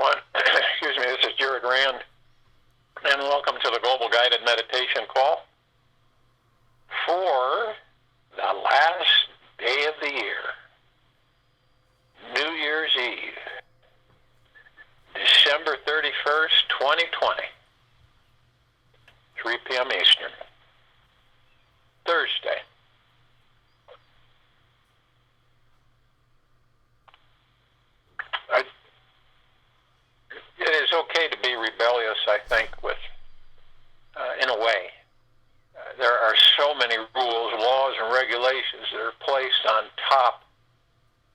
everyone. Excuse me, this is Jared Rand, and welcome to the Global Guided Meditation Call for the last day of the year, New Year's Eve, December 31st, 2020, 3 p.m. Eastern, Thursday. It is okay to be rebellious, I think, in a way. There are so many rules, laws, and regulations that are placed on top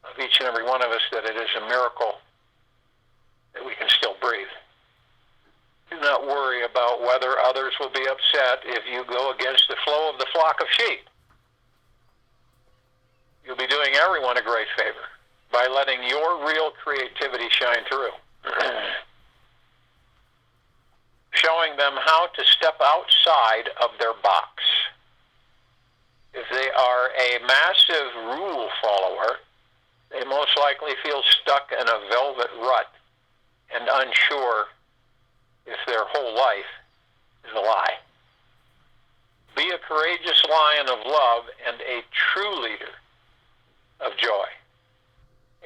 of each and every one of us that it is a miracle that we can still breathe. Do not worry about whether others will be upset if you go against the flow of the flock of sheep. You'll be doing everyone a great favor by letting your real creativity shine through. Showing them how to step outside of their box. If they are a massive rule follower, they most likely feel stuck in a velvet rut and unsure if their whole life is a lie. Be a courageous lion of love and a true leader of joy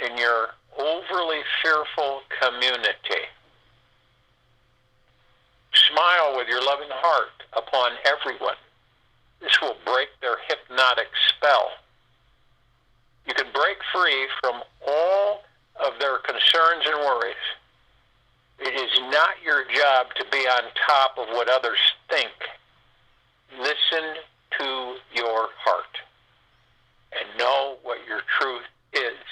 in your overly fearful community. Smile with your loving heart upon everyone. This will break their hypnotic spell. You can break free from all of their concerns and worries. It is not your job to be on top of what others think. Listen to your heart and know what your truth is.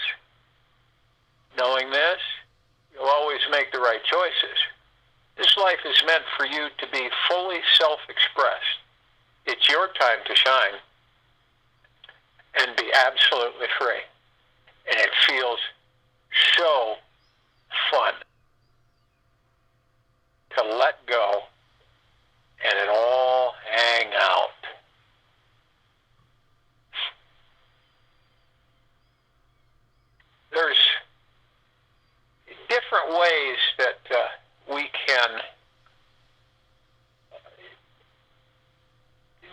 Knowing this, you'll always make the right choices. This life is meant for you to be fully self-expressed. It's your time to shine and be absolutely free. And it feels so fun to let go and it all hang out. There's different ways that we can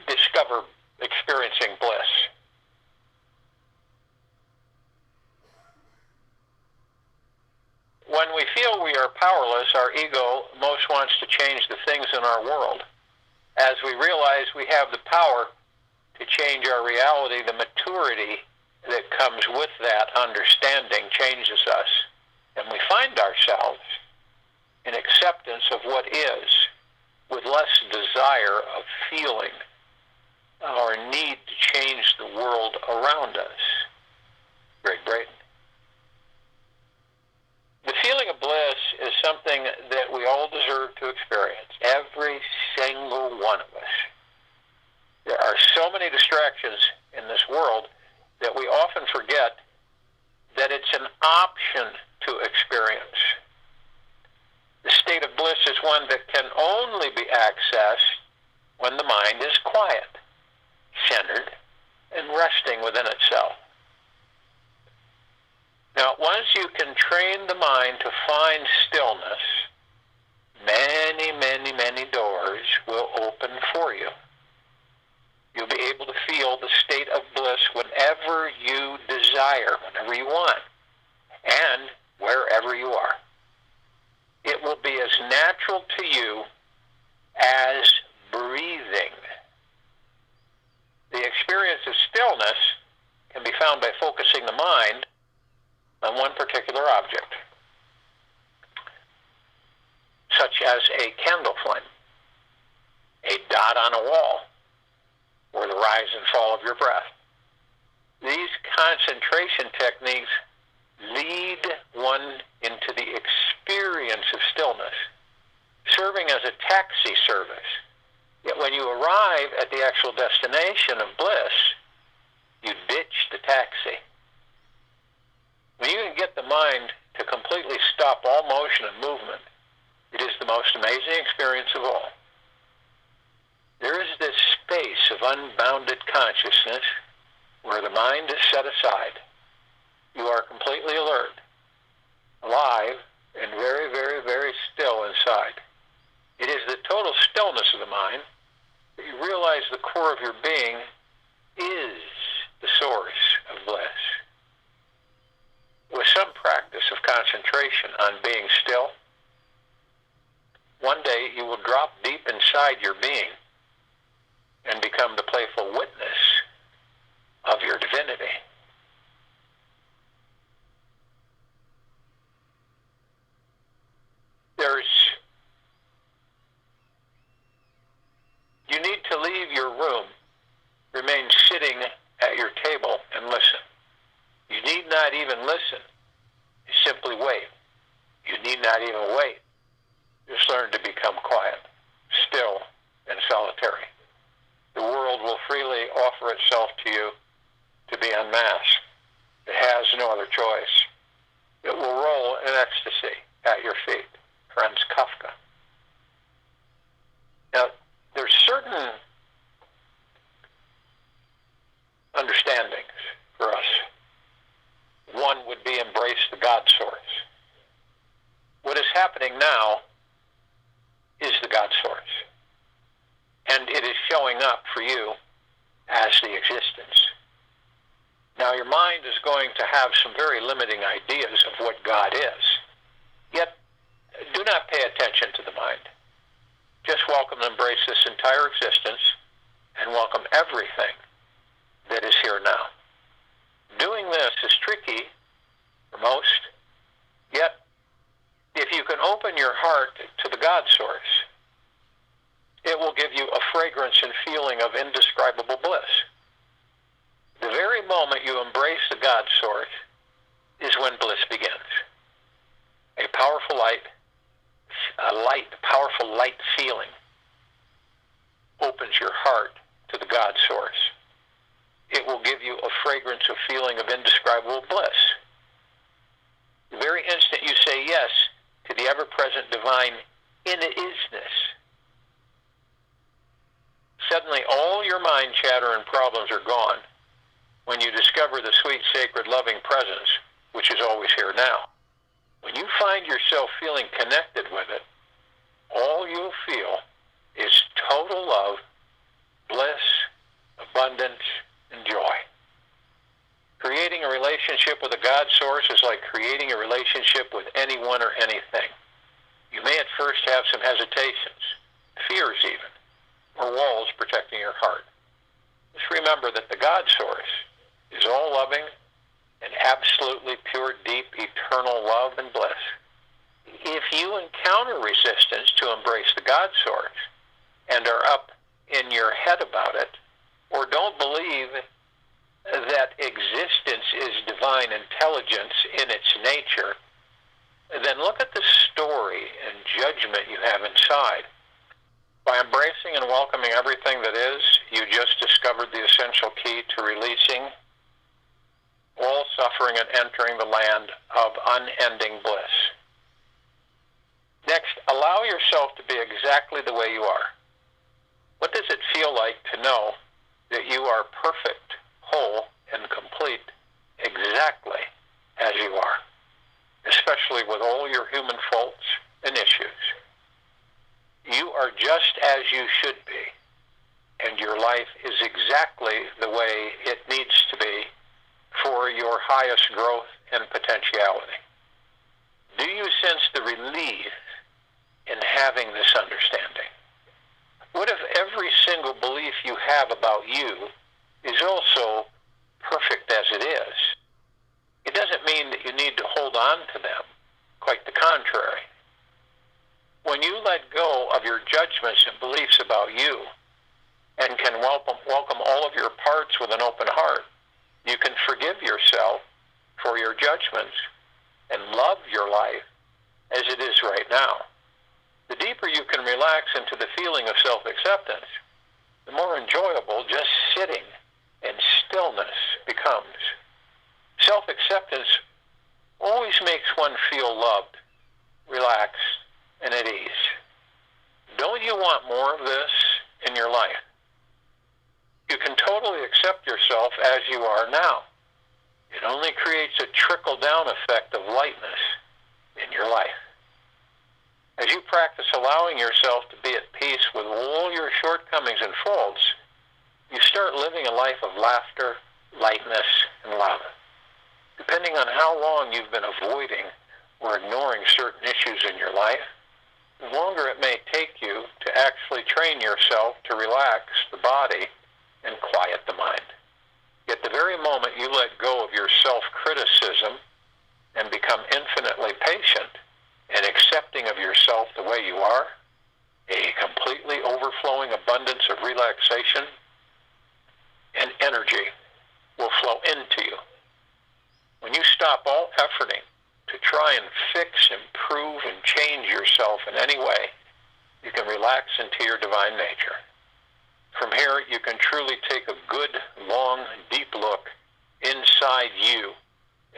discover experiencing bliss. When we feel we are powerless, our ego most wants to change the things in our world. As we realize we have the power to change our reality, the maturity that comes with that understanding changes us, and we find ourselves in acceptance of what is, with less desire of feeling our need to change the world around us. Great Britain. The feeling of bliss is something that we all deserve to experience, every single one of us. There are so many distractions in this world that we often forget that it's an option to experience. The state of bliss is one that can only be accessed when the mind is quiet, centered, and resting within itself. Now, once you can train the mind to find stillness, many, many, many doors will open for you. You'll be able to feel the state of bliss whenever you desire, whenever you want, and wherever you are. It will be as natural to you as breathing. The experience of stillness can be found by focusing the mind on one particular object, such as a candle flame, a dot on a wall, or the rise and fall of your breath. These concentration techniques lead one into the experience of stillness, serving as a taxi service. Yet when you arrive at the actual destination of bliss, you ditch the taxi. When you can get the mind to completely stop all motion and movement, it is the most amazing experience of all. There is this space of unbounded consciousness where the mind is set aside. You are completely alert, alive, and very, very, of your being is the source of bliss. With some practice of concentration on being still, one day you will drop deep inside your being and become the playful witness of your divinity. You need to leave your room, remain sitting at your table, and listen. You need not even listen. You simply wait. You need not even wait. Just learn to become quiet, still, and solitary. The world will freely offer itself to you to be unmasked. It has no other choice. It will roll in ecstasy at your feet. Franz Kafka. Now, there's certain understandings for us. One would be embrace the God source. What is happening now is the God source. And it is showing up for you as the existence. Now, your mind is going to have some very limiting ideas of what God is. Yet, do not pay attention to the mind. Just welcome and embrace this entire existence and welcome everything that is here now. Doing this is tricky for most, yet if you can open your heart to the God source, it will give you a fragrance and feeling of indescribable bliss. The very moment you embrace the God source is when bliss begins. A powerful powerful light feeling opens your heart to the God source. It will give you a fragrance of feeling of indescribable bliss. The very instant you say yes to the ever-present divine in-isness, suddenly all your mind chatter and problems are gone when you discover the sweet, sacred, loving presence, which is always here now. When you find yourself feeling connected with it, all you'll feel is total love, bliss, abundance, and joy. Creating a relationship with a God source is like creating a relationship with anyone or anything. You may at first have some hesitations, fears even, or walls protecting your heart. Just remember that the God source is all loving and absolutely pure, deep, eternal love and bliss. If you encounter resistance to embrace the God source and are up in your head about it, or don't believe that existence is divine intelligence in its nature, then look at the story and judgment you have inside. By embracing and welcoming everything that is, you just discovered the essential key to releasing all suffering and entering the land of unending bliss. Next, allow yourself to be exactly the way you are. What does it feel like to know that you are perfect, whole, and complete exactly as you are, especially with all your human faults and issues? You are just as you should be, and your life is exactly the way it needs to be for your highest growth and potentiality. Do you sense the relief in having this understanding? What if every single belief you have about you is also perfect as it is? It doesn't mean that you need to hold on to them. Quite the contrary. When you let go of your judgments and beliefs about you and can welcome all of your parts with an open heart, you can forgive yourself for your judgments and love your life as it is right now. The deeper you can relax into the feeling of self-acceptance, the more enjoyable just sitting in stillness becomes. Self-acceptance always makes one feel loved, relaxed, and at ease. Don't you want more of this in your life? You can totally accept yourself as you are now. It only creates a trickle-down effect of lightness in your life. As you practice allowing yourself to be at peace with all your shortcomings and faults, you start living a life of laughter, lightness, and love. Depending on how long you've been avoiding or ignoring certain issues in your life, the longer it may take you to actually train yourself to relax the body and quiet the mind. Yet the very moment you let go of your self-criticism and become infinitely patient and accepting of yourself the way you are, a completely overflowing abundance of relaxation and energy will flow into you. When you stop all efforting to try and fix, improve, and change yourself in any way, you can relax into your divine nature. From here, you can truly take a good, long, deep look inside you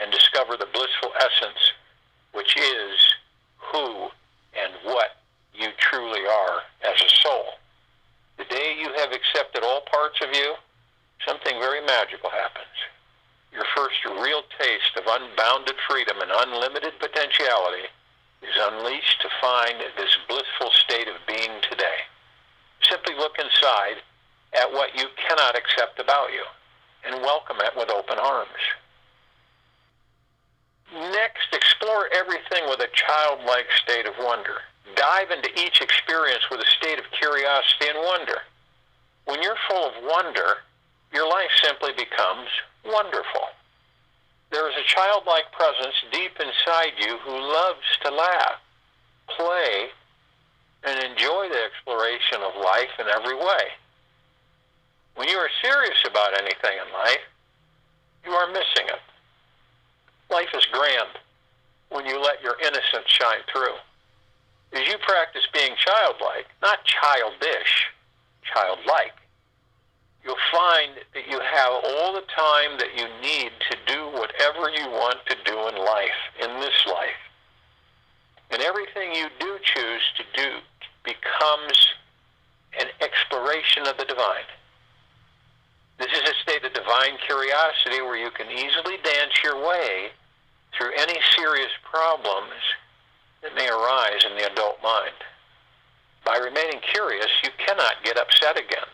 and discover the blissful essence, which is who and what you truly are as a soul. The day you have accepted all parts of you, something very magical happens. Your first real taste of unbounded freedom and unlimited potentiality is unleashed to find this blissful state of being today. Simply look inside at what you cannot accept about you and welcome it with open arms. Next, explore everything with a childlike state of wonder. Dive into each experience with a state of curiosity and wonder. When you're full of wonder, your life simply becomes wonderful. There is a childlike presence deep inside you who loves to laugh, play, and enjoy the exploration of life in every way. When you are serious about anything in life, you are missing it. Life is grand when you let your innocence shine through. As you practice being childlike, not childish, childlike, you'll find that you have all the time that you need to do whatever you want to do in life, in this life. And everything you do choose to do becomes an exploration of the divine. This is a state of divine curiosity where you can easily dance your way through any serious problems that may arise in the adult mind. By remaining curious, you cannot get upset again.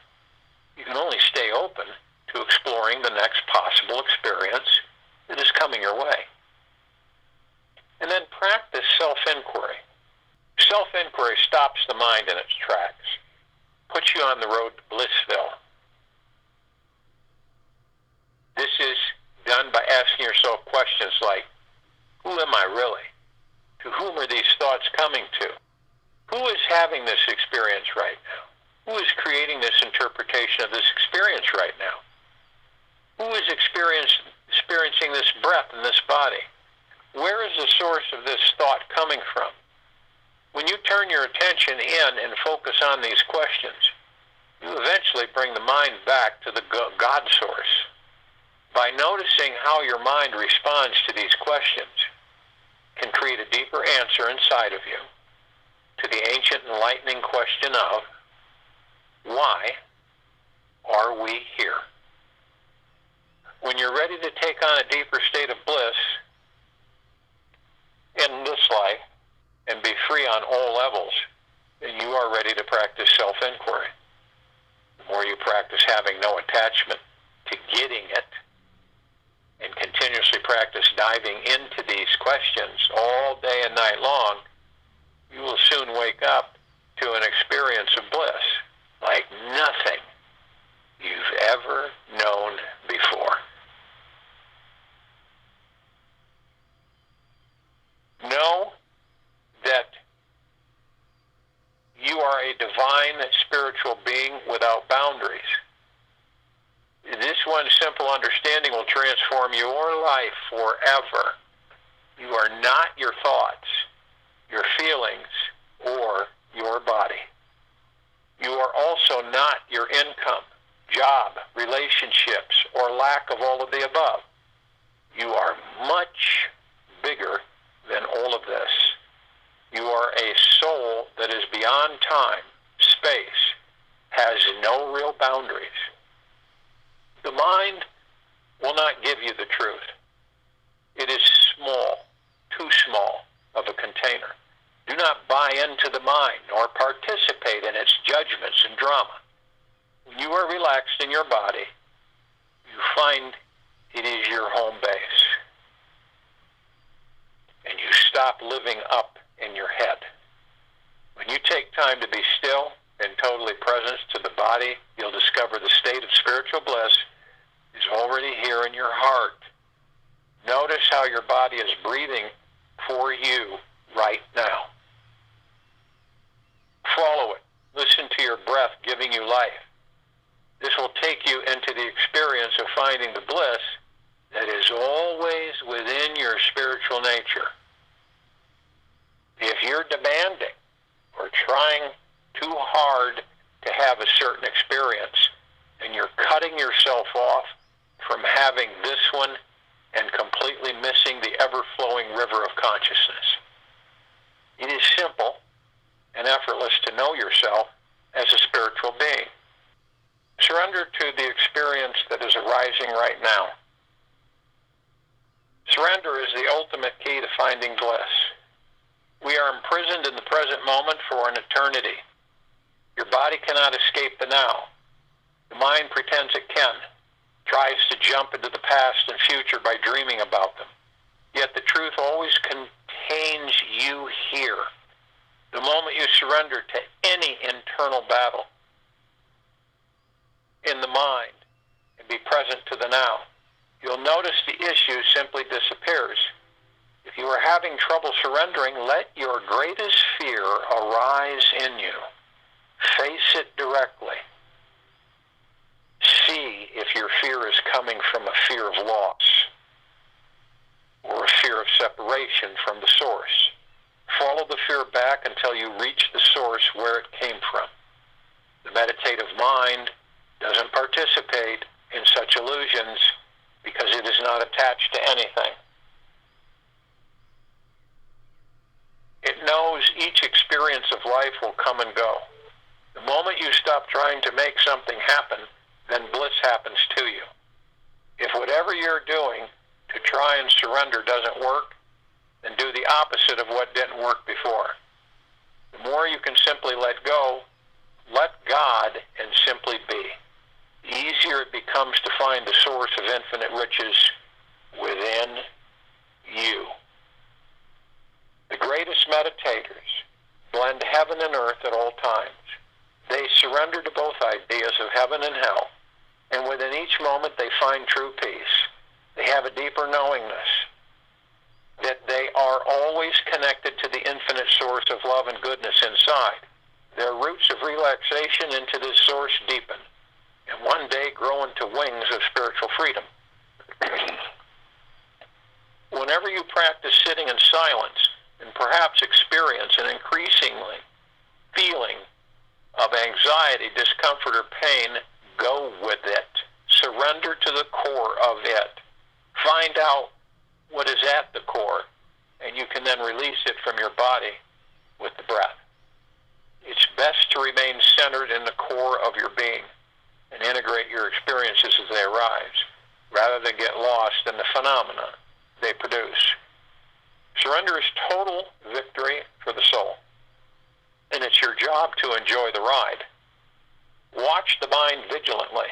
You can only stay open to exploring the next possible experience that is coming your way. And then practice self-inquiry. Self-inquiry stops the mind in its tracks, puts you on the road to blissville. This is done by asking yourself questions like, who am I really? To whom are these thoughts coming to? Who is having this experience right now? Who is creating this interpretation of this experience right now? Who is experiencing this breath in this body? Where is the source of this thought coming from? When you turn your attention in and focus on these questions, you eventually bring the mind back to the God source. By noticing how your mind responds to these questions, can create a deeper answer inside of you to the ancient enlightening question of, why are we here? When you're ready to take on a deeper state of bliss in this life and be free on all levels, then you are ready to practice self-inquiry. The more you practice having no attachment to getting it, and continuously practice diving into these questions all day and night long, you will soon wake up to an experience of bliss like nothing you've ever known before. Know that you are a divine spiritual being without boundaries. This one simple understanding will transform your life forever. You are not your thoughts, your feelings, or your body. You are also not your income, job, relationships, or lack of all of the above. You are much bigger than all of this. You are a soul that is beyond time, space, has no real boundaries. The mind will not give you the truth. It is small, too small of a container. Do not buy into the mind nor participate in its judgments and drama. When When you are relaxed in your body, you find it is your home base. And you stop living up in your head. When you take time to be still and totally present to the body, you'll discover the state of spiritual bliss is already here in your heart. Notice how your body is breathing for you right now. Follow it. Listen to your breath giving you life. This will take you into the experience of finding the bliss that is always within your spiritual nature. If you're demanding or trying too hard to have a certain experience, and you're cutting yourself off from having this one and completely missing the ever-flowing river of consciousness. It is simple and effortless to know yourself as a spiritual being. Surrender to the experience that is arising right now. Surrender is the ultimate key to finding bliss. We are imprisoned in the present moment for an eternity. Your body cannot escape the now. The mind pretends it can, tries to jump into the past and future by dreaming about them. Yet the truth always contains you here. The moment you surrender to any internal battle in the mind and be present to the now, you'll notice the issue simply disappears. If you are having trouble surrendering, let your greatest fear arise in you. Face it directly. See if your fear is coming from a fear of loss or a fear of separation from the source. Follow the fear back until you reach the source where it came from. The meditative mind doesn't participate in such illusions because it is not attached to anything. It knows each experience of life will come and go. The moment you stop trying to make something happen, then bliss happens to you. If whatever you're doing to try and surrender doesn't work, then do the opposite of what didn't work before. The more you can simply let go, let God, and simply be, the easier it becomes to find the source of infinite riches within you. The greatest meditators blend heaven and earth at all times. They surrender to both ideas of heaven and hell, and within each moment they find true peace. They have a deeper knowingness that they are always connected to the infinite source of love and goodness inside. Their roots of relaxation into this source deepen, and one day grow into wings of spiritual freedom. Whenever you practice sitting in silence, and perhaps experience an increasingly feeling of anxiety, discomfort, or pain, go with it. Surrender to the core of it. Find out what is at the core, and you can then release it from your body with the breath. It's best to remain centered in the core of your being and integrate your experiences as they arise, rather than get lost in the phenomena they produce. Surrender is total victory for the soul, and it's your job to enjoy the ride. Watch the mind vigilantly.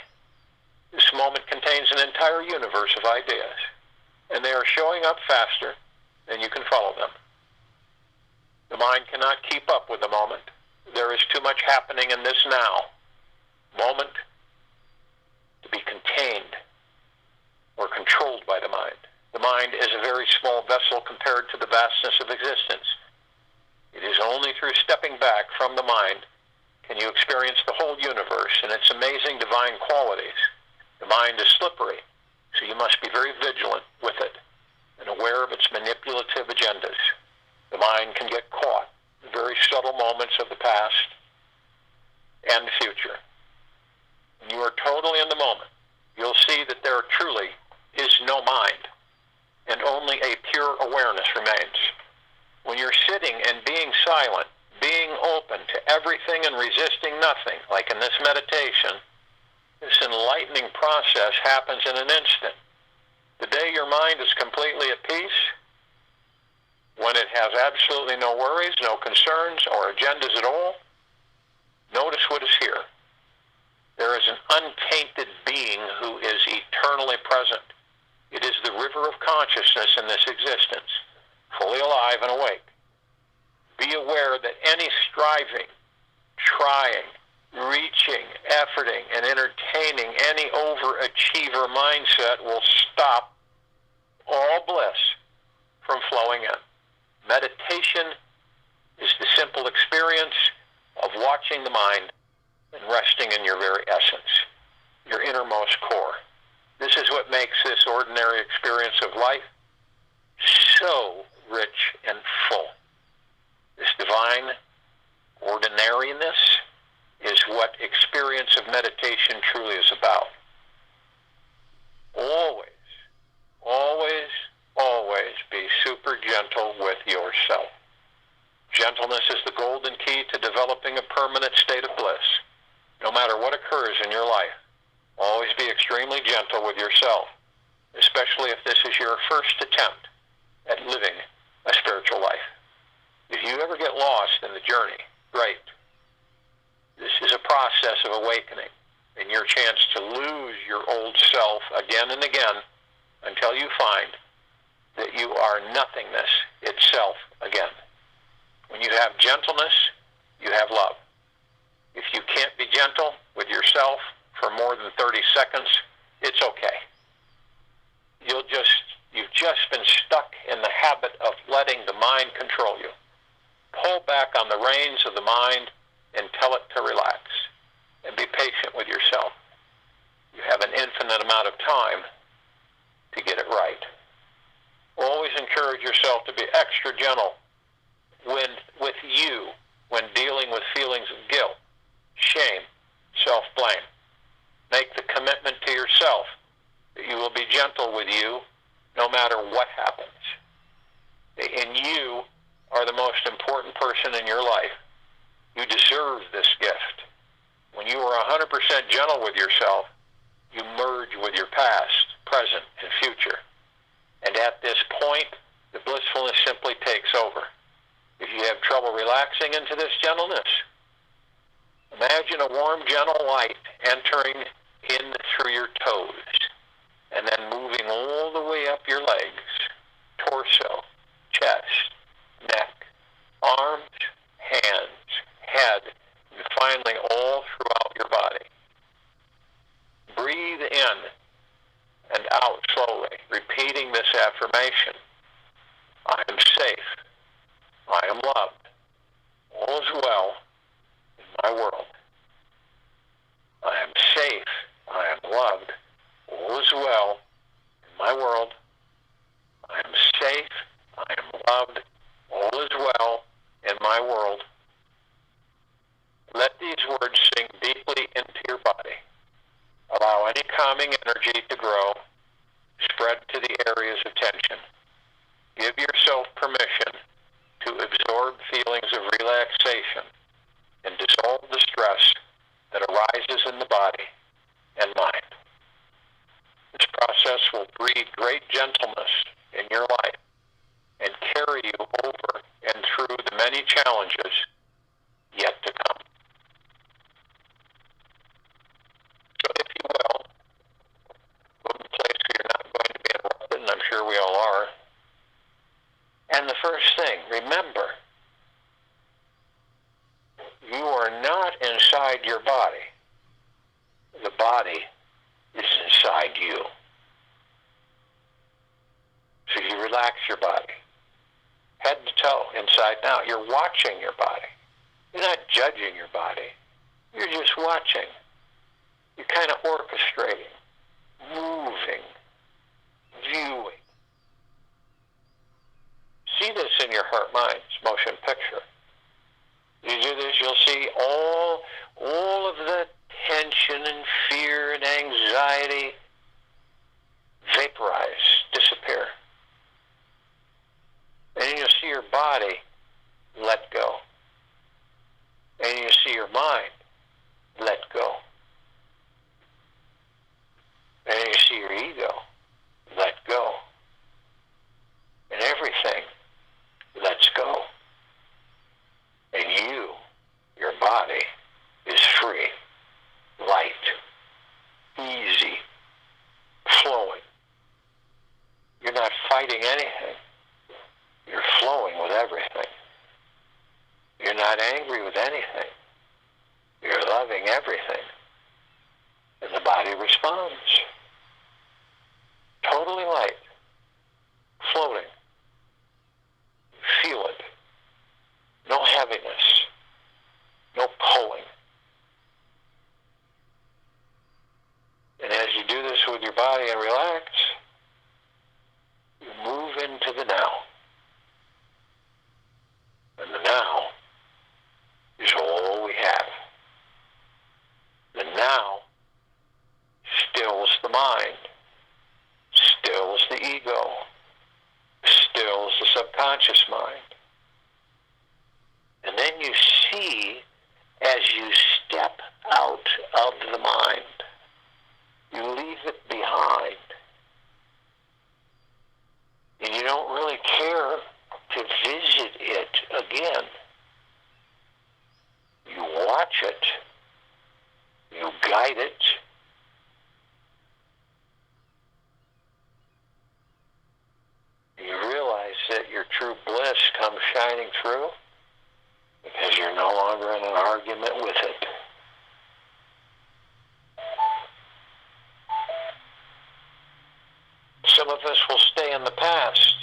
This moment contains an entire universe of ideas, and they are showing up faster than you can follow them. The mind cannot keep up with the moment. There is too much happening in this now moment to be contained or controlled by the mind. The mind is a very small vessel compared to the vastness of existence. It is only through stepping back from the mind can you experience the whole universe and its amazing divine qualities. The mind is slippery, so you must be very vigilant with it and aware of its manipulative agendas. The mind can get caught in very subtle moments of the past and the future. When you are totally in the moment, you'll see that there truly is no mind, and only a pure awareness remains. When you're sitting and being silent, being open to everything and resisting nothing, like in this meditation, this enlightening process happens in an instant. The day your mind is completely at peace, when it has absolutely no worries, no concerns, or agendas at all, notice what is here. There is an untainted being who is eternally present. It is the river of consciousness in this existence, fully alive and awake. Be aware that any striving, trying, reaching, efforting, and entertaining any overachiever mindset will stop all bliss from flowing in. Meditation is the simple experience of watching the mind and resting in your very essence, your innermost core. This is what makes this ordinary experience of life so rich and full. This divine ordinariness is what experience of meditation truly is about. Always, always, always be super gentle with yourself. Gentleness is the golden key to developing a permanent state of bliss. No matter what occurs in your life, always be extremely gentle with yourself, especially if this is your first attempt at living a spiritual life. If you ever get lost in the journey, great. This is a process of awakening and your chance to lose your old self again and again until you find that you are nothingness itself again. When you have gentleness, you have love. If you can't be gentle with yourself for more than 30 seconds, it's okay. You've just been stuck in the habit of letting the mind control you. Pull back on the reins of the mind and tell it to relax. And be patient with yourself. You have an infinite amount of time to get it right. Always encourage yourself to be extra gentle with you when dealing with feelings of guilt, shame, self-blame. Make the commitment to yourself that you will be gentle with you no matter what happens. And you are the most important person in your life. You deserve this gift. When you are 100% gentle with yourself, you merge with your past, present, and future. And at this point, the blissfulness simply takes over. If you have trouble relaxing into this gentleness, imagine a warm, gentle light entering in through your toes and then moving all the way up your legs, torso, chest, neck, arms, hands, head, and finally all throughout your body. Breathe in and out slowly, repeating this affirmation. I am safe. I am loved. All is well in my world. I am safe. I am loved. All is well in my world. I am safe. I am loved. All is well in my world. Let these words sink deeply into your body. Allow any calming energy to grow, spread to the areas of tension. Give yourself permission to absorb feelings of relaxation and dissolve the stress that arises in the body and mind. This process will breed great gentleness in your life and carry you over and through the many challenges yet to come. So if you will, go to a place where you're not going to be interrupted, and I'm sure we all are. And the first thing, remember, you are not inside your body. The body is inside you. So you relax your body, head to toe, inside and out. You're watching your body. You're not judging your body. You're just watching. You're kind of orchestrating, moving, viewing. See this in your heart-mind motion picture. You do this, you'll see all of the tension and fear and anxiety vaporize, disappear. And then you'll see your body let go. And you see your mind let go. And then you see your ego let go. And everything lets go. And you, your body, is free, light, not angry with anything. You're loving everything. And the body responds. Totally light. Floating. Feel it. No heaviness. No pulling. And as you do this with your body and relax, you move into the now. And the now is all we have. The now stills the mind, stills the ego, stills the subconscious mind. And then you see, as you step out of the mind, you leave it behind. And you don't really care to visit it again. You watch it. You guide it. You realize that your true bliss comes shining through because you're no longer in an argument with it. Some of us will stay in the past,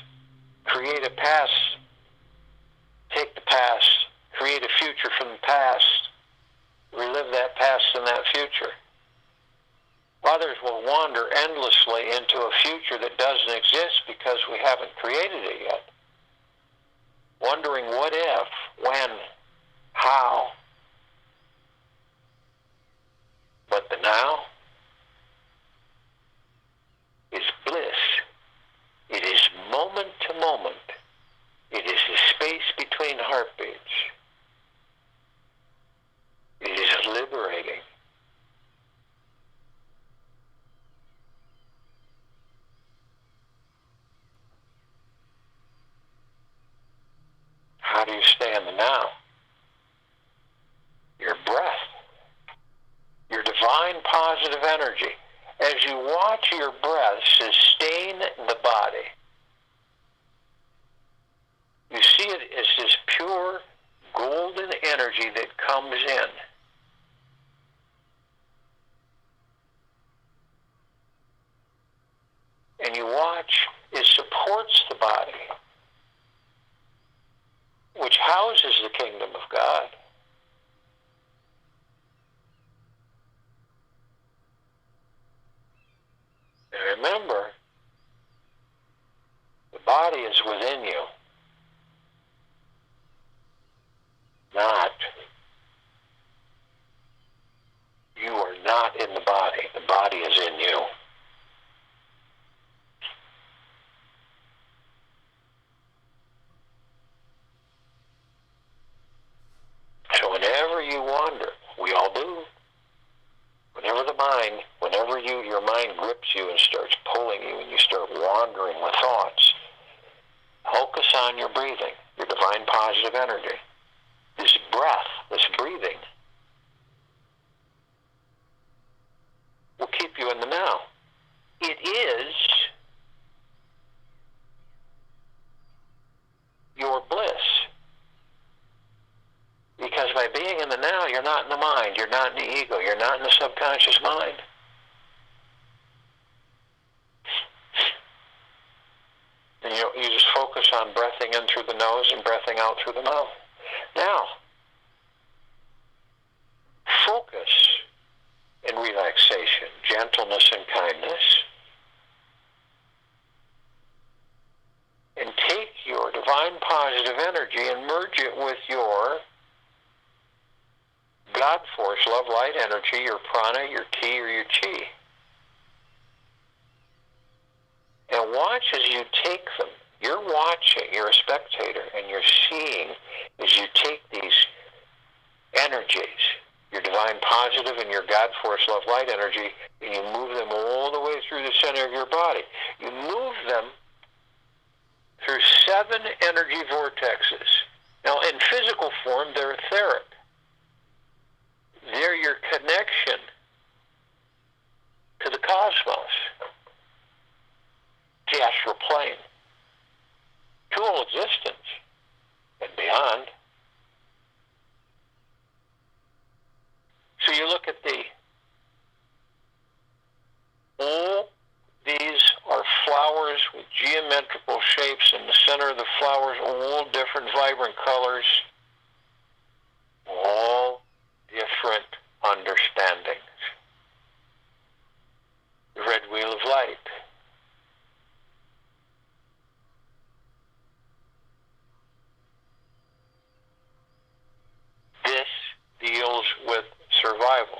create a past, take the past, create a future from the past, relive that past and that future. Others will wander endlessly into a future that doesn't exist because we haven't created it yet. Wondering what if, when, how. But the now is bliss. It is moment to moment. It is the space between heartbeats. It is liberating. How do you stay in the now? Your breath. Your divine positive energy. As you watch your breath sustain the body, you see it as this pure golden energy that comes in. And you watch, it supports the body, which houses the kingdom of God. And remember, the body is within you, not. You are not in the body. The body is in you. So whenever you wander, we all do. Whenever your mind grips you and starts pulling you and you start wandering with thoughts, focus on your breathing, your divine positive energy. This breath, this breathing, will keep you in the now. It is your bliss. Because by being in the now, you're not in the mind, you're not in the ego, you're not in the subconscious mind. And you just focus on breathing in through the nose and breathing out through the mouth. Now, focus in relaxation, gentleness, and kindness. And take your divine positive energy and merge it with your God force, love, light, energy, your prana, your ki, or your chi. And watch as you take them. You're watching, you're a spectator, and you're seeing as you take these energies, your divine positive and your God force, love, light, energy, and you move them all the way through the center of your body. You move them through 7 energy vortexes. Now, in physical form, they're etheric. They're your connection to the cosmos, the astral plane, to all existence and beyond. look at all these are flowers with geometrical shapes. In the center of the flowers, all different vibrant colors, all different understandings. The red wheel of light. This deals with survival.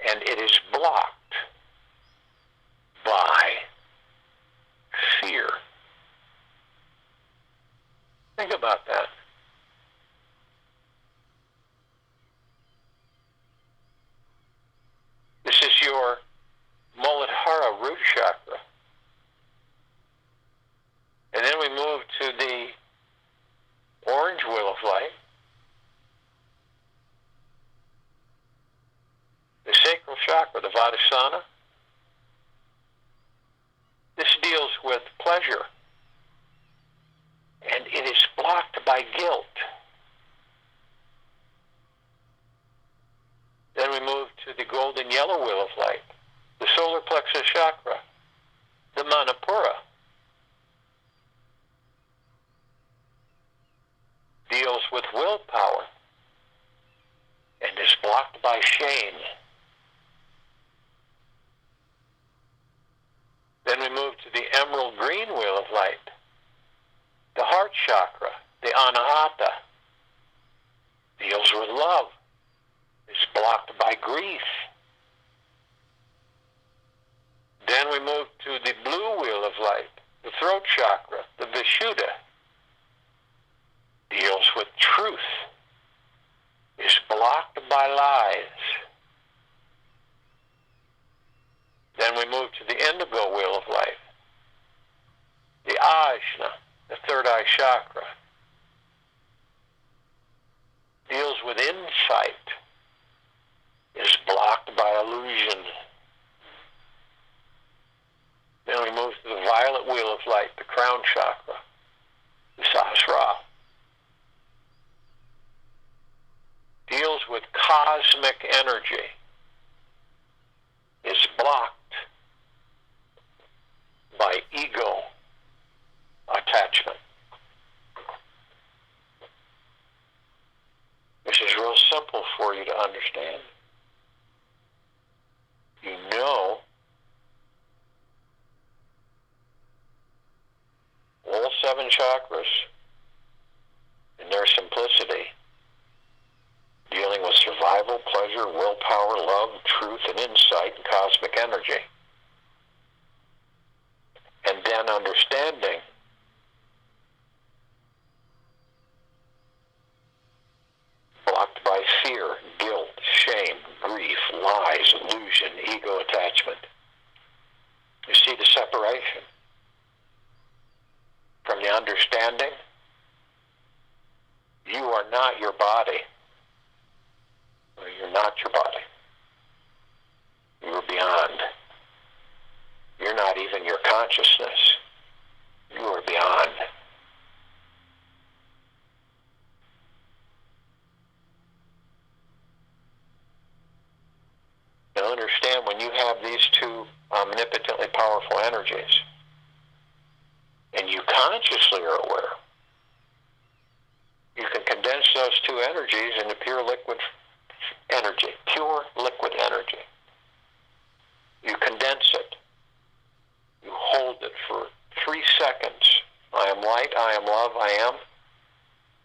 And it is blocked by fear. Think about that. This is your Muladhara root chakra. And then we move to the orange wheel of light. The sacral chakra, the Vadasana. This deals with pleasure. And it is blocked by guilt. Then we move to the golden yellow wheel of light, the solar plexus chakra, the Manipura. Deals with willpower and is blocked by shame. Then we move to the emerald green wheel of light, the heart chakra, the Anahata. Deals with love. Is blocked by grief. Then we move to the blue wheel of light, the throat chakra, the Vishuddha. Deals with truth. Is blocked by lies. Then we move to the indigo wheel of light, the Ajna, the third eye chakra. Deals with insight. Is blocked by illusion. Then we move to the violet wheel of light, the crown chakra, the Sahasrara. Deals with cosmic energy. Is blocked by ego attachment. This is real simple for you to understand. You know all 7 chakras in their simplicity, dealing with survival, pleasure, willpower, love, truth, and insight, and cosmic energy. And then understanding blocked by fear, guilt, shame, grief, lies, illusion, ego attachment. You see the separation from the understanding. You are not your body. Or you're not your body. You are beyond. You're not even your consciousness. You are beyond. Now understand, when you have these two omnipotently powerful energies, and you consciously are aware, you can condense those two energies into pure liquid energy. Pure liquid energy. You condense it. You hold it for 3 seconds. I am light, I am love, I am.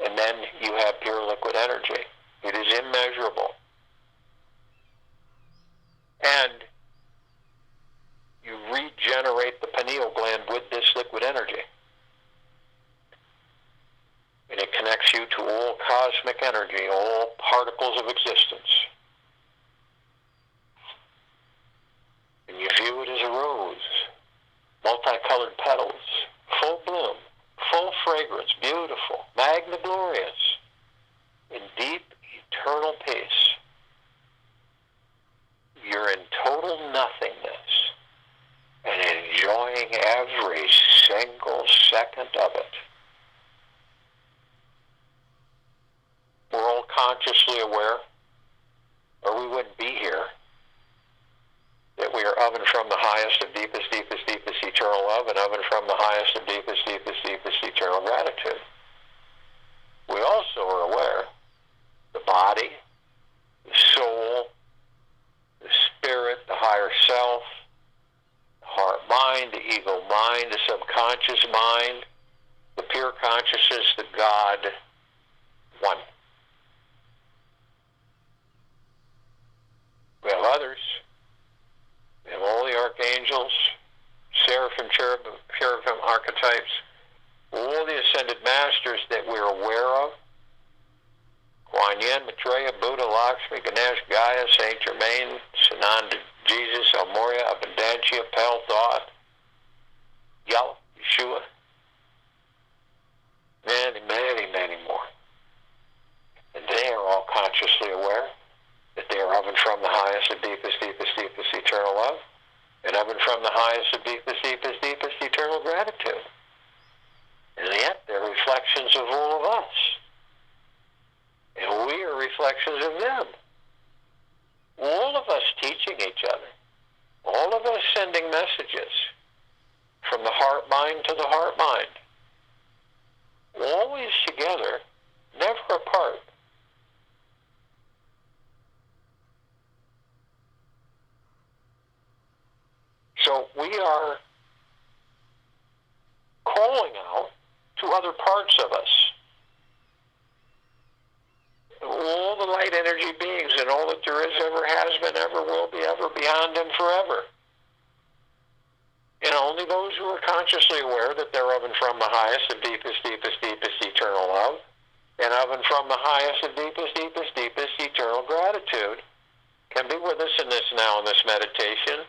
And then you have pure liquid energy. It is immeasurable. And you regenerate the pineal gland with this liquid energy. And it connects you to all cosmic energy, all particles of existence. And you view it as a rose, multicolored petals, full bloom, full fragrance, beautiful, magna glorious, in deep, eternal peace. You're in total nothingness and enjoying every single second of it. We're all consciously aware, or we wouldn't be here, that we are of and from the highest of deepest, deepest, deepest eternal love, and of and from the highest of deepest, deepest, deepest eternal gratitude. We also are aware the body, the soul, the spirit, the higher self, the heart mind, the ego mind, the subconscious mind, the pure consciousness, the God, one. We have others. We have all the archangels, seraphim, cherubim archetypes, all the ascended masters that we're aware of. Kuan Yin, Maitreya, Buddha, Lakshmi, Ganesh, Gaia, Saint Germain, Sananda, Jesus, El Morya, Abundancia, Pel, Thoth, Yahweh, Yeshua, many, many, many more. And they are all consciously aware that they are of and from the highest of deepest, deepest, deepest eternal love, and of and from the highest of deepest, deepest, deepest eternal gratitude. And yet they're reflections of all of us. And we are reflections of them. All of us teaching each other. All of us sending messages from the heart mind to the heart mind. Always together, never apart. So we are calling out to other parts of us. All the light energy beings and all that there is, ever has been, ever will be, ever beyond and forever. And only those who are consciously aware that they're of and from the highest of deepest, deepest, deepest eternal love, and of and from the highest of deepest, deepest, deepest eternal gratitude can be with us in this now in this meditation,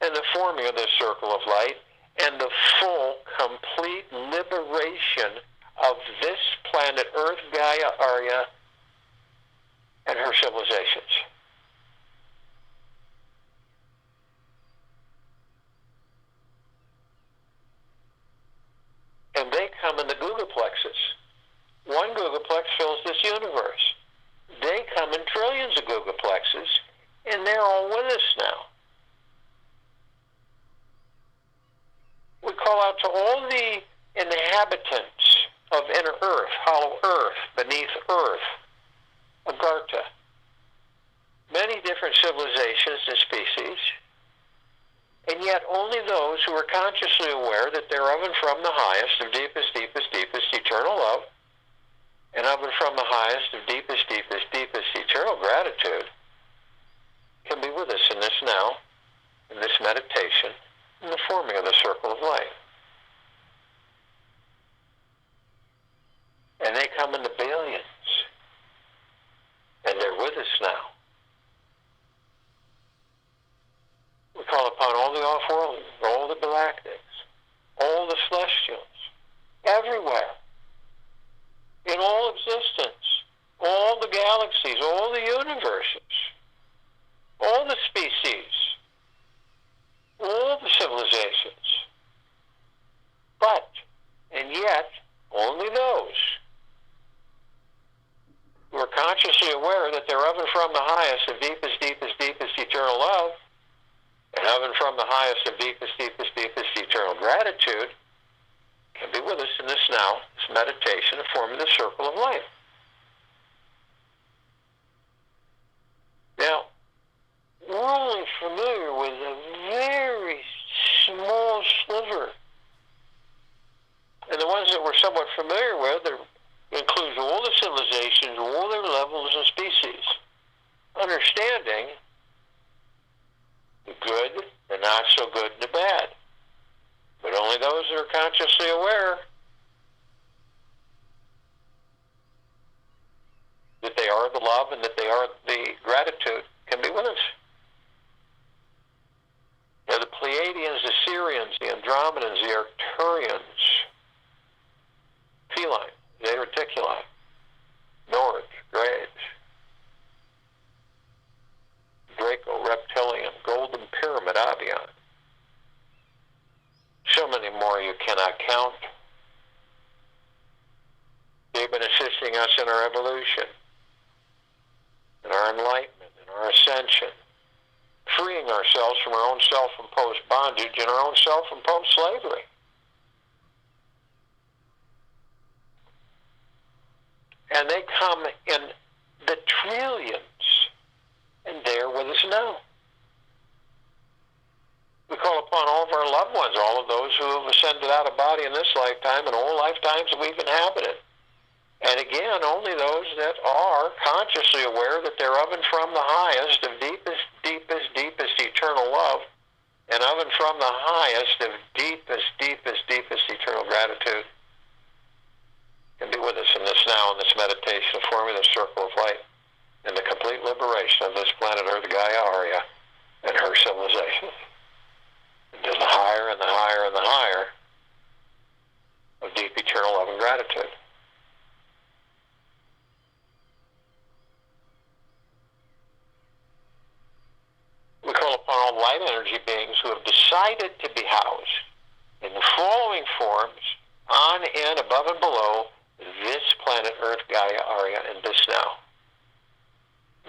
and the forming of this circle of light, and the full, complete liberation of this planet Earth, Gaia, Arya, and her civilizations. And they come in the googolplexes. One googolplex fills this universe. They come in trillions of googolplexes, and they're all with us now. We call out to all the inhabitants of inner earth, hollow earth, beneath earth, Agartha, many different civilizations and species, and yet only those who are consciously aware that they're of and from the highest of deepest, deepest, deepest eternal love, and of and from the highest of deepest, deepest, deepest eternal gratitude can be with us in this now, in this meditation, in the forming of the circle of light. And they come in the billions. And they're with us now. We call upon all the off-worlders, all the galactics, all the celestials, everywhere, in all existence, all the galaxies, all the universes, all the species, all the civilizations. But, and yet, only those who are consciously aware that they're of and from the highest of deepest, deepest, deepest eternal love, and of and from the highest of deepest, deepest, deepest eternal gratitude, can be with us in this now, this meditation of forming the circle of light. Now, we're only familiar with a very small sliver. And the ones that we're somewhat familiar with includes all the civilizations, all their levels and species. Understanding the good, the not so good, and the bad. But only those that are consciously aware that they are the love and that they are the gratitude can be with us. Now the Pleiadians, the Sirians, the Andromedans, the Arcturians, feline, Zeta Reticuli, Nords, Greys, Draco, Reptilian, Golden Pyramid, Avian. So many more you cannot count. They've been assisting us in our evolution. and our enlightenment and our ascension, freeing ourselves from our own self-imposed bondage and our own self-imposed slavery. And they come in the trillions, and they're with us now. We call upon all of our loved ones, all of those who have ascended out of body in this lifetime and all lifetimes that we've inhabited. And again, only those that are consciously aware that they're of and from the highest, of deepest, deepest, deepest eternal love, and of and from the highest of deepest, deepest, deepest eternal gratitude, can be with us in this now, in this meditation, forming the circle of light, and the complete liberation of this planet Earth, Gaia Arya, and her civilization. To the higher and the higher and the higher of deep eternal love and gratitude. We call upon all light energy beings who have decided to be housed in the following forms, on and above and below this planet Earth, Gaia Arya, and this now.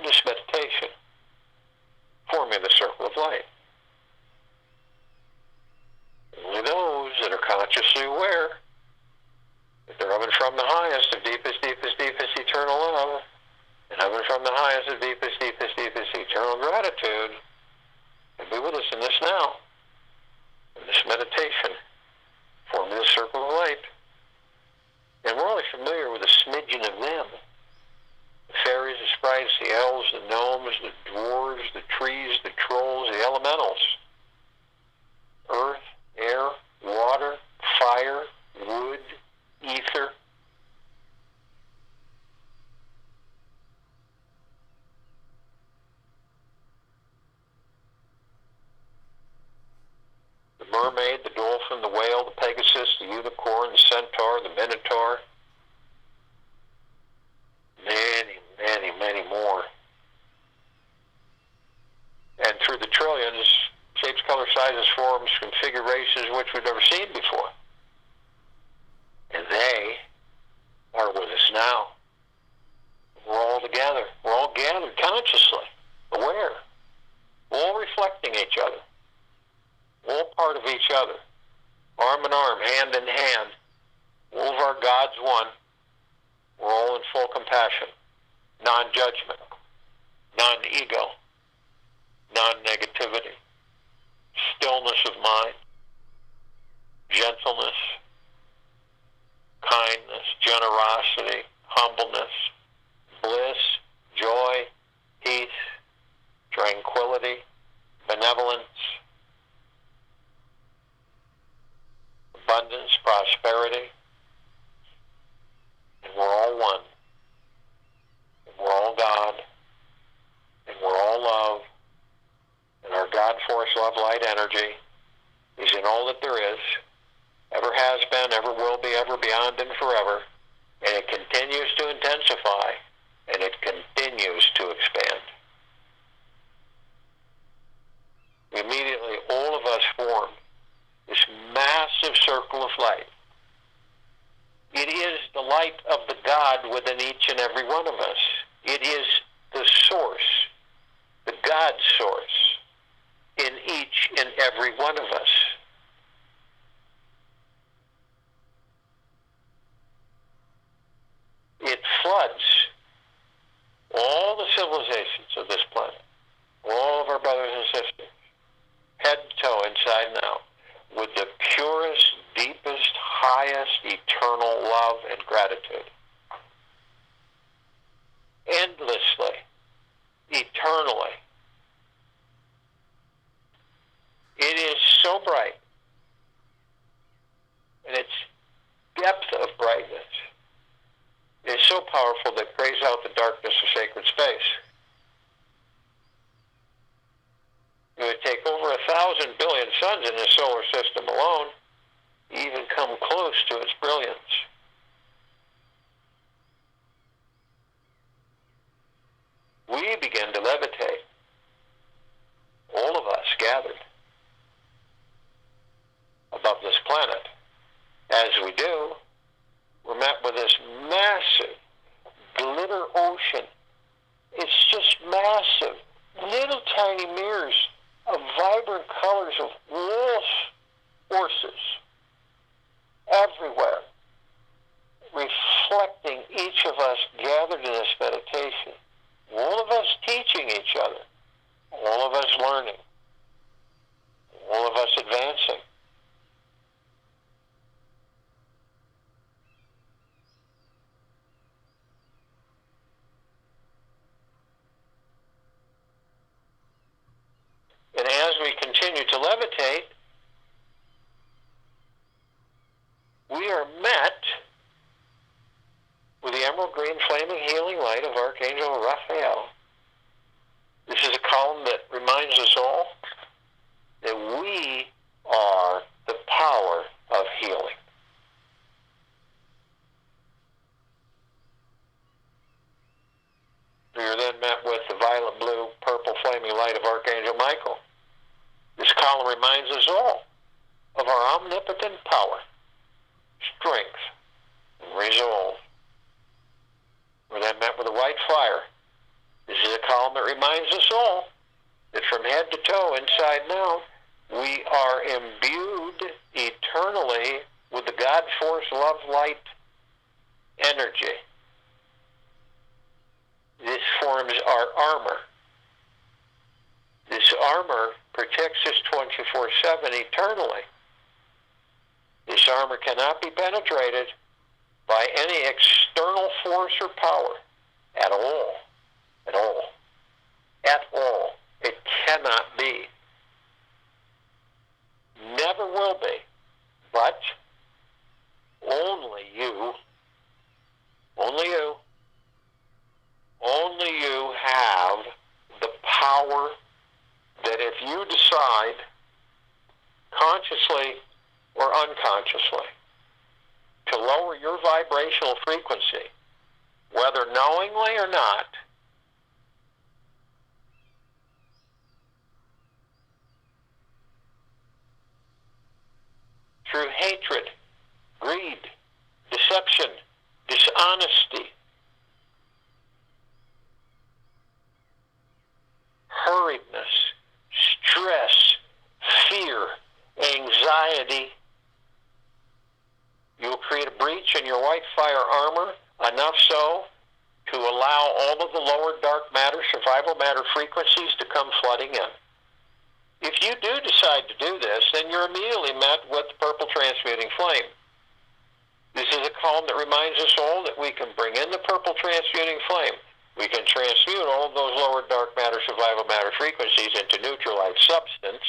This meditation, forming the circle of light. Only those that are consciously aware that they're of and from the highest of deepest, deepest, deepest eternal love, and of and from the highest of deepest, deepest, deepest eternal gratitude, and be with us in this now, in this meditation, forming the circle of light. And we're only familiar with a smidgen of them. The fairies, the sprites, the elves, the gnomes, the dwarves, the trees, the trolls, the elementals, earth, air, water, fire, wood, ether. The mermaid, the dolphin, the whale, the pegasus, the unicorn, the centaur, the minotaur. Many, many, many more. And through the trillions, shapes, colors, sizes, forms, configurations which we've never seen before. And they are with us now. We're all together. We're all gathered consciously, aware. We're all reflecting each other. We're all part of each other. Arm in arm, hand in hand. All of our gods one. We're all in full compassion. Non-judgment. Non-ego. Non-negativity. Stillness of mind, gentleness, kindness, generosity, humbleness, bliss, joy, peace, tranquility, benevolence, abundance, prosperity, and we're all one, and we're all God, and we're all love. And our God force, love, light, energy is in all that there is, ever has been, ever will be, ever beyond and forever. And it continues to intensify, and it continues to expand. Immediately, all of us form this massive circle of light. It is the light of the God within each and every one of us. It is the source, the God source, in each and every one of us. It floods all the civilizations of this planet, all of our brothers and sisters, head to toe, inside and out, with the purest, deepest, highest, eternal love and gratitude. Endlessly, eternally. It is so bright, and its depth of brightness is so powerful that it prays out the darkness of sacred space. It would take over 1,000 billion suns in the solar system alone to even come close to its brilliance. We begin to levitate, all of us gathered above this planet. As we do, we're met with this massive glitter ocean. It's just each of us gathered in this meditation, all of us teaching each other, all of us learning, all of us advancing. And as we continue to levitate, we are met with the emerald green flaming healing light of Archangel Raphael. This is a column that reminds us all that we are the power of healing. We are then met with the violet, blue, purple flaming light of Archangel Michael. This column reminds us all of our omnipotent power, strength, and resolve. We're then met with a white fire. This is a column that reminds us all that from head to toe, inside and out, we are imbued eternally with the God force, love, light, energy. This forms our armor. This armor protects us 24/7 eternally. This armor cannot be penetrated by any external force or power at all. At all. At all. It cannot be. Never will be. But only you, only you have the power that if you decide, consciously or unconsciously, to lower your vibrational frequency, whether knowingly or not, through hatred, greed, deception, dishonesty, hurriedness, stress, fear, anxiety, you will create a breach in your white fire armor, enough so to allow all of the lower dark matter, survival matter frequencies to come flooding in. If you do decide to do this, then you're immediately met with the purple transmuting flame. This is a column that reminds us all that we can bring in the purple transmuting flame. We can transmute all of those lower dark matter, survival matter frequencies into neutralized substance,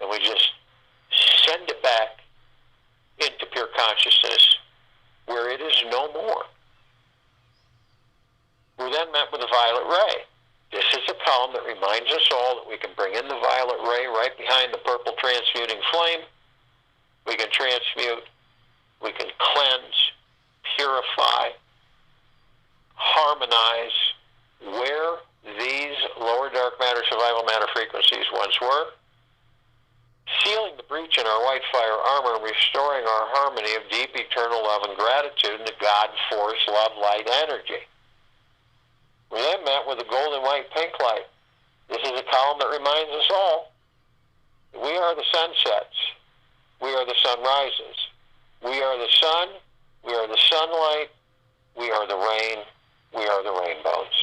and we just send it back into pure consciousness where it is no more. We're then met with a violet ray. This is a column that reminds us all that we can bring in the violet ray right behind the purple transmuting flame. We can transmute, we can cleanse, purify, harmonize where these lower dark matter, survival matter frequencies once were, sealing the breach in our white fire armor and restoring our harmony of deep eternal love and gratitude in the God force, love, light, energy. We then met with the golden white pink light. This is a column that reminds us all that we are the sunsets. We are the sunrises. We are the sun. We are the sunlight. We are the rain. We are the rainbows.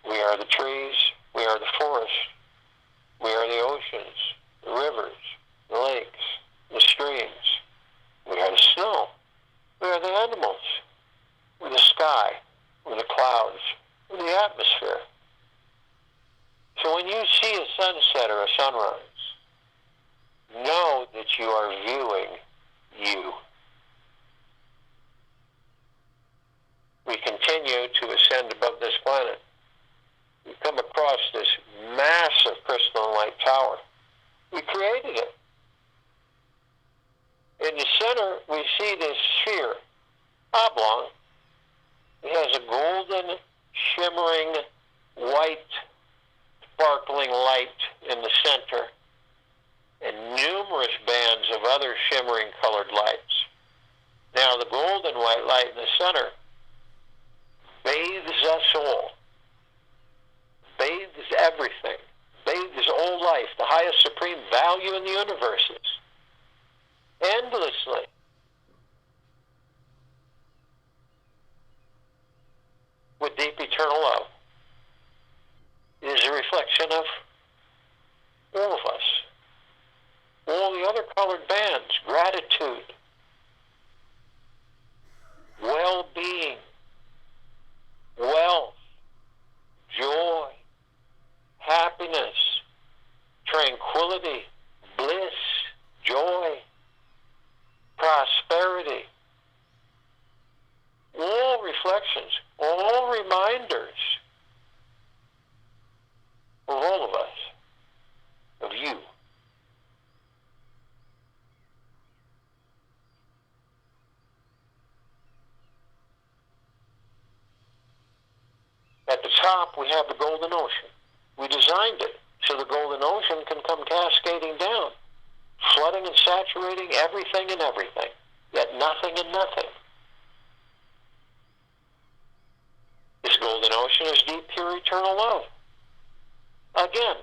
We are the trees. We are the forest. We are the oceans, the rivers, the lakes, the streams. We are the snow. We are the animals. We're the sky. We're the clouds. We're the atmosphere. So when you see a sunset or a sunrise, know that you are viewing you. We continue to ascend above this planet. We come across this massive crystalline light tower. We created it. In the center, we see this sphere, oblong. It has a golden, shimmering, white, sparkling light in the center, and numerous bands of other shimmering colored lights. Now, the golden white light in the center bathes us all, bathes everything, bathes all life, the highest supreme value in the universe is, endlessly. reflection of all of us. All the other colored bands, gratitude, well-being, wealth, joy, happiness, tranquility, bliss, joy, prosperity. All reflections, all reminders of all of us, of you. At the top, we have the golden ocean. We designed it so the golden ocean can come cascading down, flooding and saturating everything and everything, yet nothing and nothing. This golden ocean is deep, pure, eternal love. Again,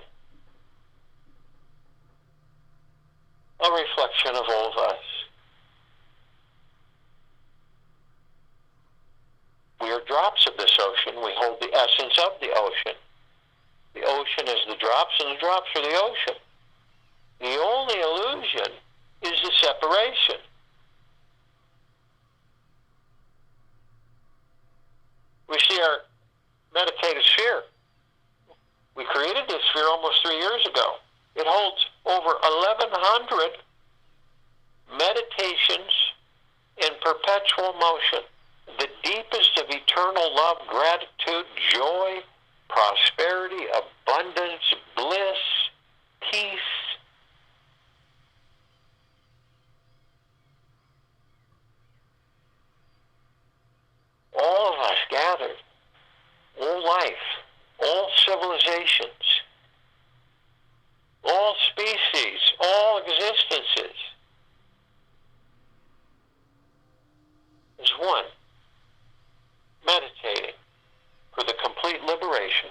a reflection of all of us. We are drops of this ocean. We hold the essence of the ocean. The ocean is the drops, and the drops are the ocean. The only illusion is the separation. We see our meditative sphere. We created this sphere almost 3 years ago. It holds over 1,100 meditations in perpetual motion. The deepest of eternal love, gratitude, joy, prosperity, abundance, bliss, peace. All of us gathered, all life, all civilizations, all species, all existences is one, meditating for the complete liberation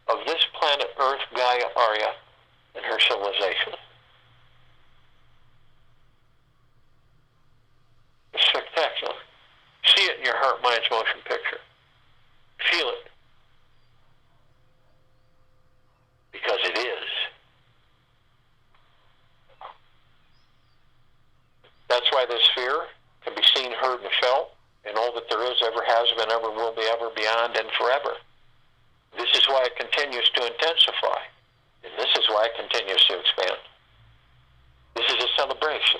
of this planet Earth, Gaia, Arya, and her civilization. It's spectacular. See it in your heart, mind's motion picture. Feel it. Because it is. That's why this sphere can be seen, heard, and felt in all that there is, ever has been, ever will be, ever beyond, and forever. This is why it continues to intensify. And this is why it continues to expand. This is a celebration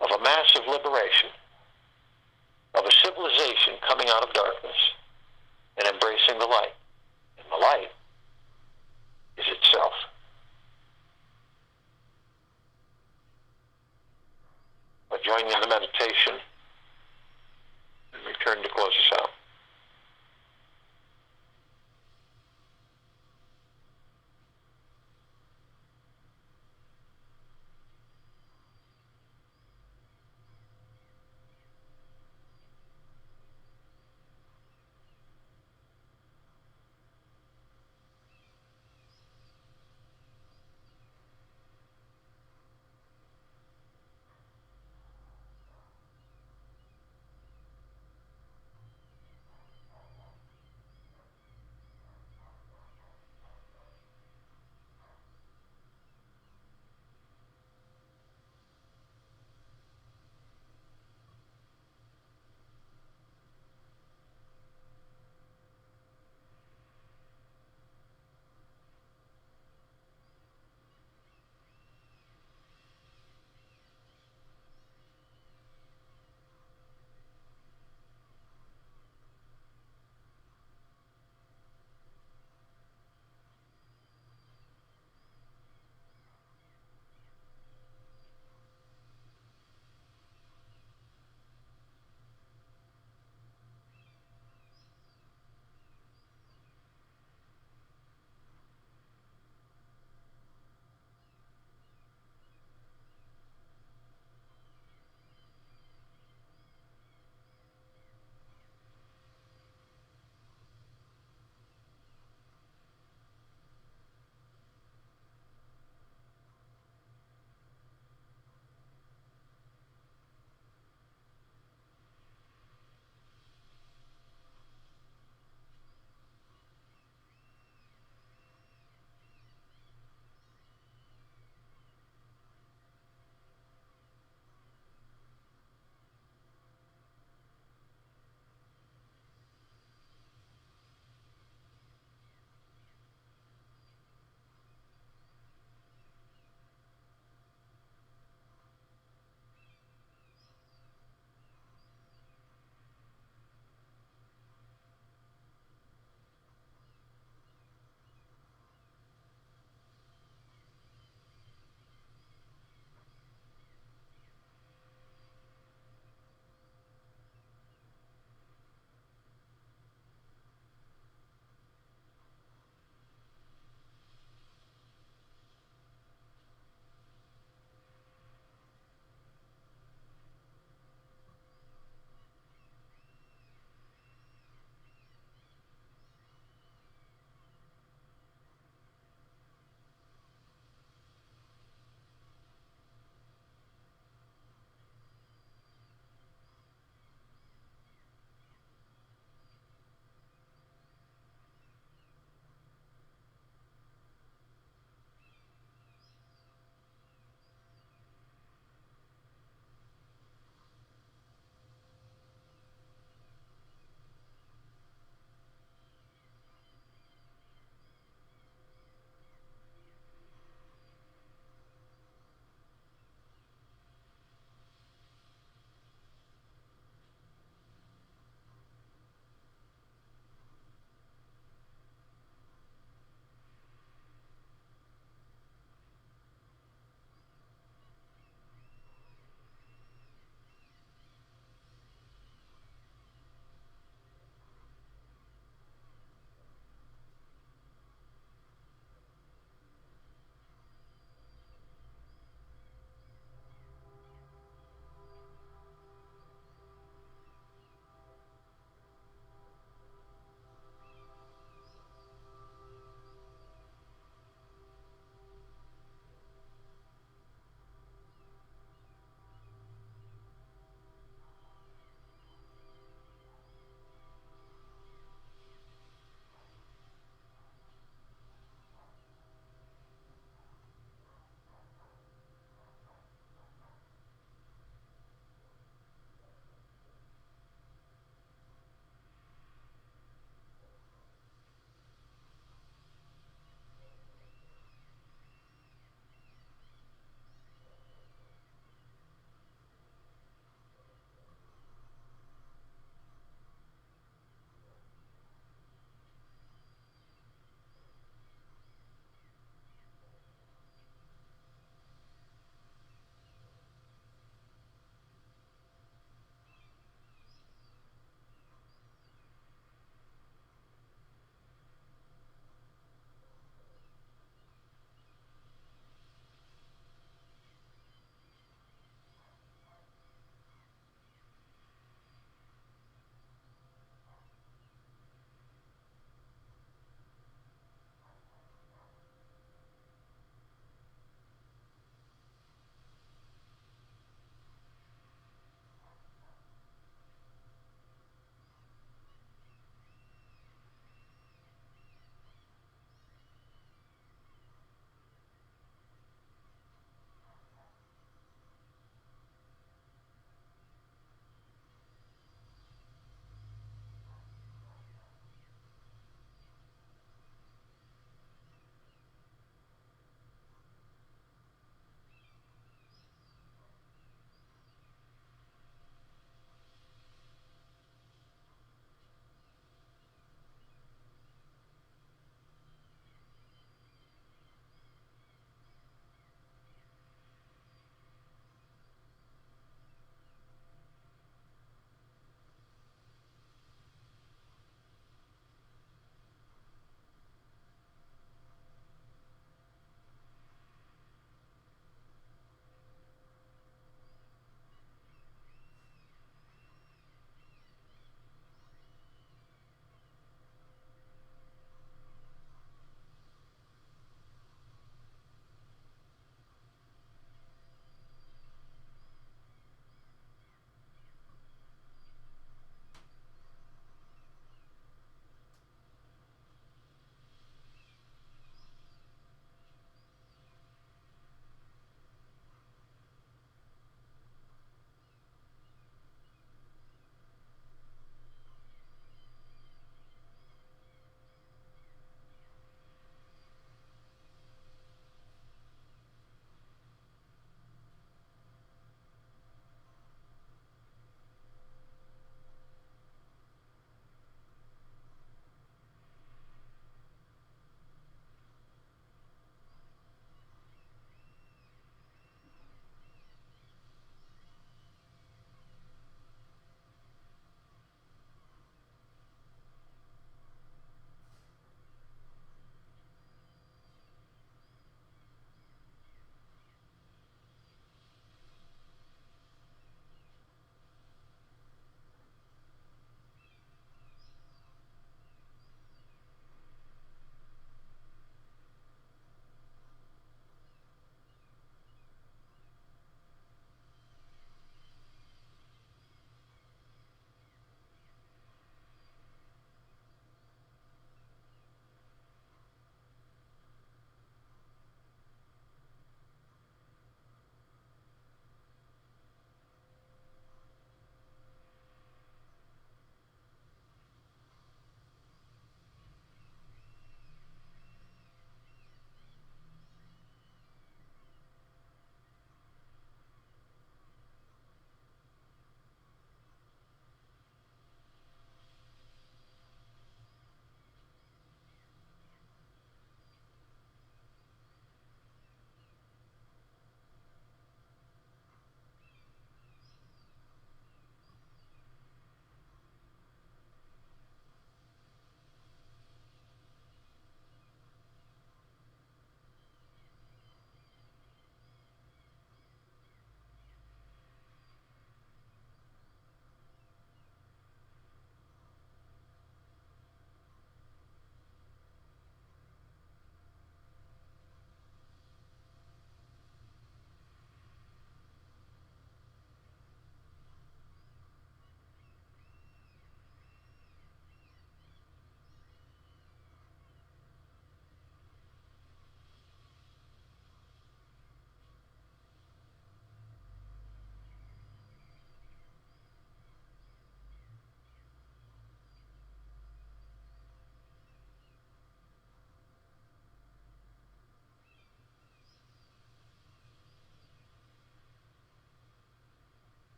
of a massive liberation, of a civilization coming out of darkness and embracing the light. And the light is itself. I'll join you in the meditation and return to close us out.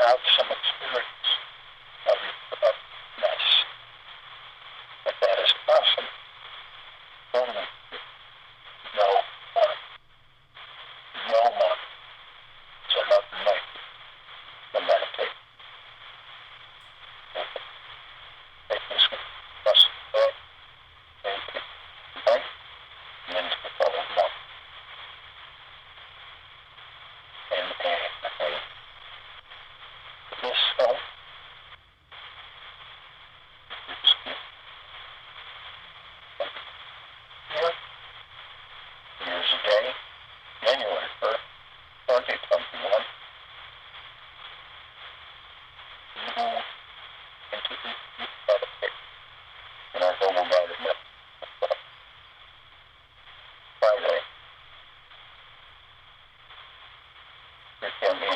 have some experience of mess. But that is possible only with no mind. No mind. So nothing like the meditate. Take this trust away, take it away, and then to the full love. And this self is years a day, January 1st, 2021, you go into the meditation in our global guided meditation. Friday, there can be